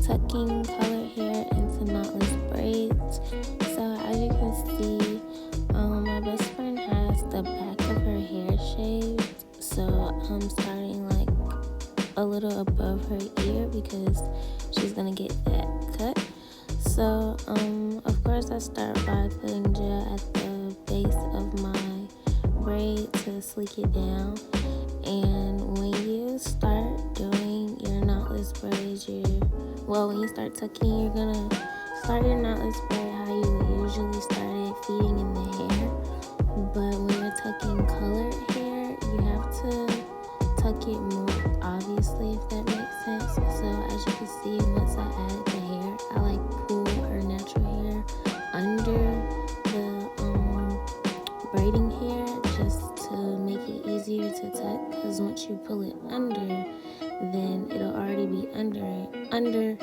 tucking colored hair into knotless braids. So as you can see, my best friend has the back of her hair shaved, so I'm starting like a little above her ear because she's gonna get that cut. So of course I start by putting gel at the base of my braid to sleek it down. And when you start doing your knotless braids, when you start tucking, you're gonna start your knotless braid how you would usually start it, feeding in the hair. But when you're tucking colored hair, you have to tuck it more obviously, if that makes sense. So as you can see, once I added the hair, I like pull her natural hair under the braiding hair just to make it easier to tuck, because once you pull it under, then it'll already be under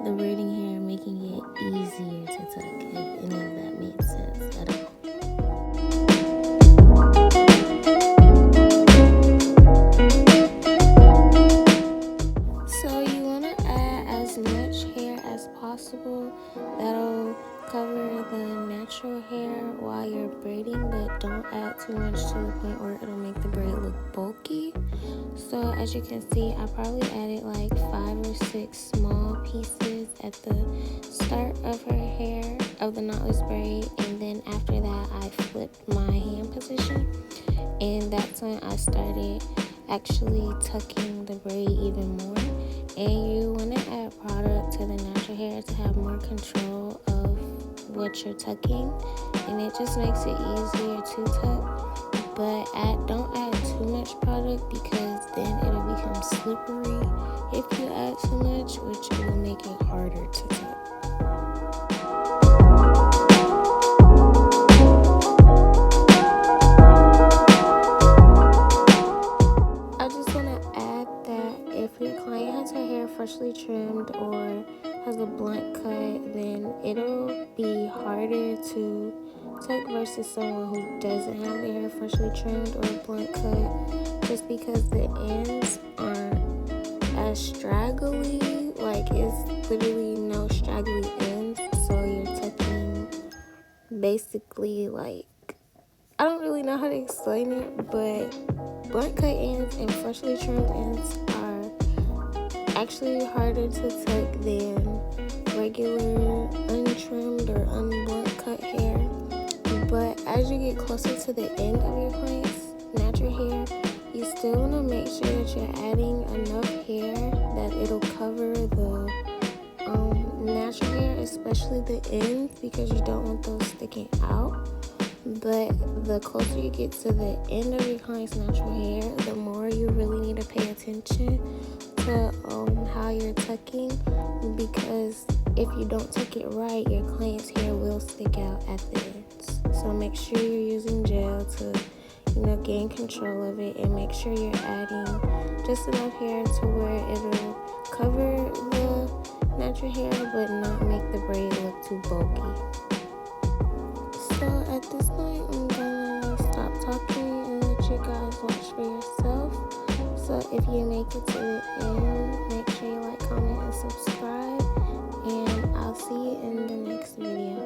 the braiding hair, making it easier to tuck, if any of that made sense at all. So you want to add as much hair as possible. That'll cover the natural hair while you're braiding, but don't add too much to the point where it'll make the braid look bulky. So as you can see, I probably added like 5 or 6 small pieces at the start of her hair, of the knotless braid, and then after that I flipped my hand position, and that's when I started actually tucking the braid even more. And you want to add product to the natural hair to have more control of what you're tucking, and it just makes it easier to tuck. But don't add too much product, because then it'll become slippery if you add too much, which will make it harder to tuck. I just want to add that if your client has her hair freshly trimmed or has a blunt cut, then it'll be harder to tuck versus someone who doesn't have their hair freshly trimmed or a blunt cut, just because the ends aren't as straggly. Like, it's literally no straggly ends, so you're tucking basically like, I don't really know how to explain it, but blunt cut ends and freshly trimmed ends are actually harder to tuck than regular untrimmed or unblunt cut hair. But as you get closer to the end of your client's natural hair, you still want to make sure that you're adding enough hair that it'll cover the natural hair, especially the ends, because you don't want those sticking out. But the closer you get to the end of your client's natural hair, the more you really need to pay attention to how you're tucking, because if you don't tuck it right, your client's hair will stick out at the ends. So make sure you're using gel to, gain control of it, and make sure you're adding just enough hair to where it'll cover the natural hair but not make the braid look too bulky. So at this point, I'm gonna stop talking and let you guys watch for yourself. So if you make it to the end, make sure you like, comment, and subscribe, and I'll see you in the next video.